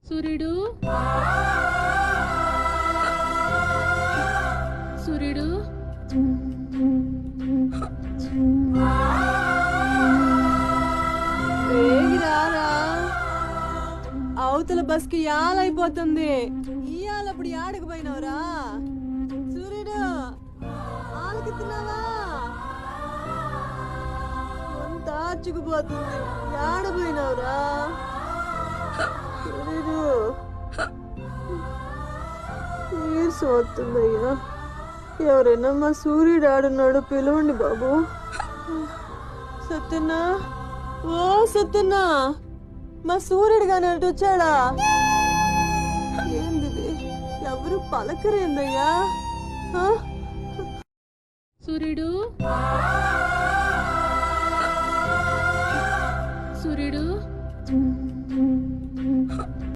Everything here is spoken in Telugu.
సూర్యుడు సూర్యుడు వేగిరారా అవతల బస్కి యాలైపోతుంది ఇయాలప్పుడు యాడకు పోయినవరా సూర్యుడు ఆలకిస్తున్నావా అంత ఆచుకుపోతుంది యాడ పోయినవరా సూర్యుడు నీరసం వస్తుందయ్యా ఎవరైనా మా సూర్యుడు ఆడున్నాడు పిలవండి బాబు సత్యన్నా ఓ సత్యన్నా మా సూర్యుడు గాని అటు వచ్చాడా ఏంది ఎవరు పలకరేందయ్యా సూర్యుడు సూర్యుడు